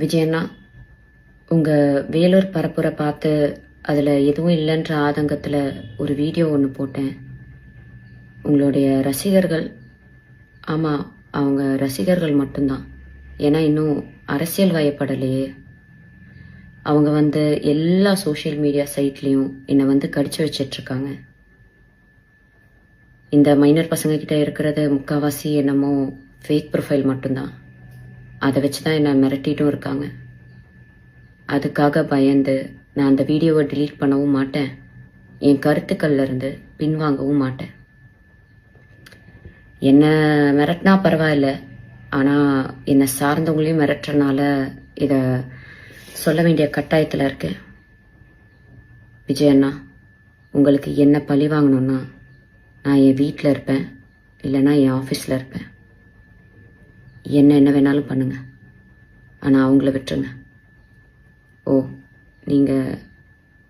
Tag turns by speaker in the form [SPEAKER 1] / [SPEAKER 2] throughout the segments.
[SPEAKER 1] விஜயண்ணா, உங்கள் வேலூர் பரப்புரை பார்த்து அதில் எதுவும் இல்லைன்ற ஆதங்கத்தில் ஒரு வீடியோ ஒன்று போட்டேன். உங்களுடைய ரசிகர்கள், ஆமாம், அவங்க ரசிகர்கள் மட்டும்தான். ஏன்னா இன்னும் அரசியல் வயப்படலையே. அவங்க எல்லா சோஷியல் மீடியா சைட்லேயும் என்னை கடிச்சு வச்சிட்ருக்காங்க. இந்த மைனர் பசங்கக்கிட்ட இருக்கிறது முக்கால்வாசி என்னமோ ஃபேக் ப்ரொஃபைல் மட்டும்தான். அதை வச்சு தான் என்னை மிரட்டிட்டும் இருக்காங்க. அதுக்காக பயந்து நான் அந்த வீடியோவை டிலீட் பண்ணவும் மாட்டேன், என் கருத்துக்கள்ல இருந்து பின்வாங்கவும் மாட்டேன். என்னை மிரட்டினா பரவாயில்ல, ஆனால் என்னை சார்ந்தவங்களையும் மிரட்டுறனால இதை சொல்ல வேண்டிய கட்டாயத்தில் இருக்கேன். விஜயண்ணா, உங்களுக்கு என்ன பழி வாங்கணும்னா நான் என் வீட்டில் இருப்பேன், இல்லைன்னா என் ஆஃபீஸில் இருப்பேன். என்ன வேணாலும் பண்ணுங்க, ஆனால் அவங்கள விட்டுருங்க. ஓ, நீங்கள்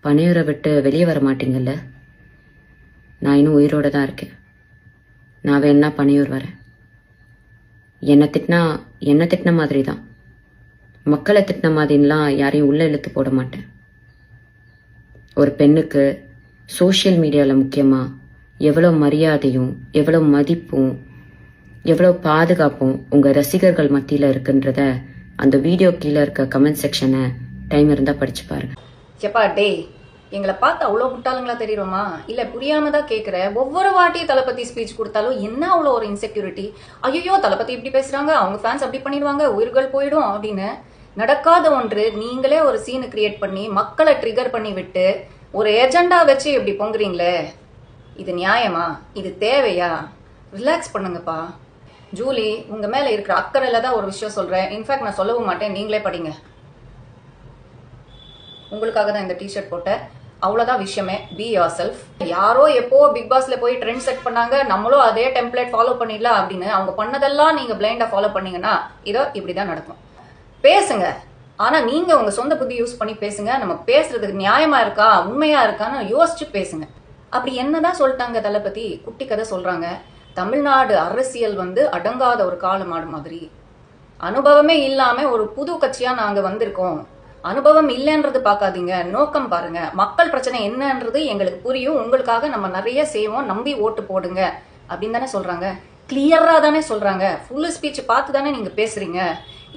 [SPEAKER 1] பனையூரை விட்டு வெளியே வர மாட்டீங்கல்ல? நான் இன்னும் உயிரோடு தான் இருக்கேன். நான் வேணா பனையூர் வரேன். என்னை திட்டின மாதிரி தான், மக்களை திட்டின மாதிரிலாம் யாரையும் உள்ளே இழுத்து போட மாட்டேன். ஒரு பெண்ணுக்கு சோஷியல் மீடியாவில் முக்கியமாக எவ்வளோ மரியாதையும் எவ்வளோ மதிப்பும் எவ்வளோ பாதுகாப்பும் உங்கள் ரசிகர்கள் மத்தியில் இருக்குன்றத அந்த வீடியோ கீழே இருக்க கமெண்ட் செக்ஷனை டைம் இருந்தால் படிச்சு பாருங்க.
[SPEAKER 2] எப்பா டேய், எங்களை பார்த்து அவ்வளோ முட்டாளுங்களா தெரியுமா? இல்லை புரியாம தான் கேட்குற. ஒவ்வொரு வாட்டியும் தளபதி ஸ்பீச் கொடுத்தாலும் என்ன அவ்வளோ ஒரு இன்செக்யூரிட்டி? ஐயோ, தளபதி இப்படி பேசுறாங்க, அவங்க ஃபேன்ஸ் அப்படி பண்ணிடுவாங்க, உயிர்கள் போயிடும் அப்படின்னு. நடக்காத ஒன்று நீங்களே ஒரு சீனு கிரியேட் பண்ணி மக்களை ட்ரிகர் பண்ணி விட்டு ஒரு ஏஜெண்டா வச்சு இப்படி பொங்குறீங்களே, இது நியாயமா? இது தேவையா? ரிலாக்ஸ் பண்ணுங்கப்பா. ஜூலி, உங்க மேல இருக்கிற அக்கறையில தான் ஒரு விஷயம் சொல்றேன். இன்ஃபேக்ட் நான் சொல்லவும் மாட்டேன், நீங்களே படிங்க. உங்களுக்காக தான் இந்த டிஷர்ட் போட்டேன், அவ்வளவுதான் விஷயமே. Be your self. யாரோ எப்போ பிக் பாஸ்ல போய் ட்ரெண்ட் செட் பண்ணாங்க, நம்மளும் அதே டெம்ப்ளேட் ஃபாலோ பண்ணிடலாம் அப்படின்னு அவங்க பண்ணதெல்லாம் நீங்க பிளைண்டா ஃபாலோ பண்ணீங்கன்னா இதோ இப்படிதான் நடக்கும். பேசுங்க, ஆனா நீங்க உங்க சொந்த புத்தி யூஸ் பண்ணி பேசுங்க. நம்ம பேசுறதுக்கு நியாயமா இருக்கா, உண்மையா இருக்கான்னு யோசிச்சு பேசுங்க. அப்படி என்னதான் சொல்லிட்டாங்க தளபதி? குட்டி கதை சொல்றாங்க. தமிழ்நாடு அரசியல் அடங்காத ஒரு காலமாடு மாதிரி. அனுபவமே இல்லாம ஒரு புது கட்சியா நாங்க வந்திருக்கோம். அனுபவம் இல்லைன்றது பார்க்காதீங்க, நோக்கம் பாருங்க. மக்கள் பிரச்சனை என்னன்றது எங்களுக்கு புரியும், உங்களுக்காக நம்ம நிறைய செய்வோம், நம்பி ஓட்டு போடுங்க அப்படின்னு தானே சொல்றாங்க. கிளியரா தானே சொல்றாங்க. ஃபுல் ஸ்பீச் பார்த்து தானே நீங்க பேசுறீங்க.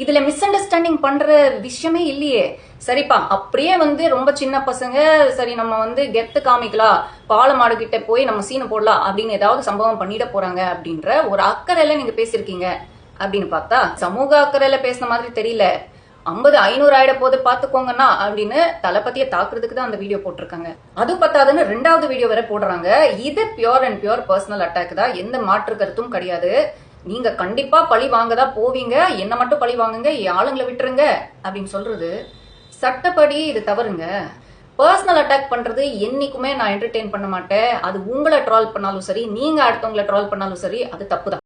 [SPEAKER 2] இதுல மிஸ் அண்டர்ஸ்டாண்டிங் பண்ற விஷயமே இல்லையே. சரிப்பா, அப்படியே ரொம்ப சின்ன பசங்க, சரி நம்ம கெத்து காமிக்கலாம், பாலமாடு கிட்ட போய் நம்ம சீனை போடலாம் அப்படின்னு ஏதாவது சம்பவம் பண்ணிட போறாங்க அப்படின்ற ஒரு அக்கறையில நீங்க பேசிருக்கீங்க அப்படின்னு பார்த்தா சமூக அக்கறையில பேசின மாதிரி தெரியல. 50 500 ஆயிட போது பாத்துக்கோங்கன்னா அப்படின்னு தளபதியை தாக்குறதுக்கு தான் அந்த வீடியோ போட்டிருக்காங்க. அது பத்தாதுன்னு 2வது வீடியோ வரை போடுறாங்க. இது pure and pure personal attack தான், எந்த மாற்று கருத்தும் கிடையாது. நீங்க கண்டிப்பா பழி வாங்கதான் போவீங்க, என்ன மட்டும் பழி வாங்குங்க, ஆளுங்களை விட்டுருங்க அப்படின்னு சொல்றது சட்டப்படி இது தவறுங்க. பர்சனல் அட்டாக் பண்றது என்னைக்குமே நான் என்டர்டெயின் பண்ண மாட்டேன். அது உங்களை ட்ரால் பண்ணாலும் சரி, நீங்க அடுத்தவங்களை ட்ரால் பண்ணாலும் சரி, அது தப்பு தான்.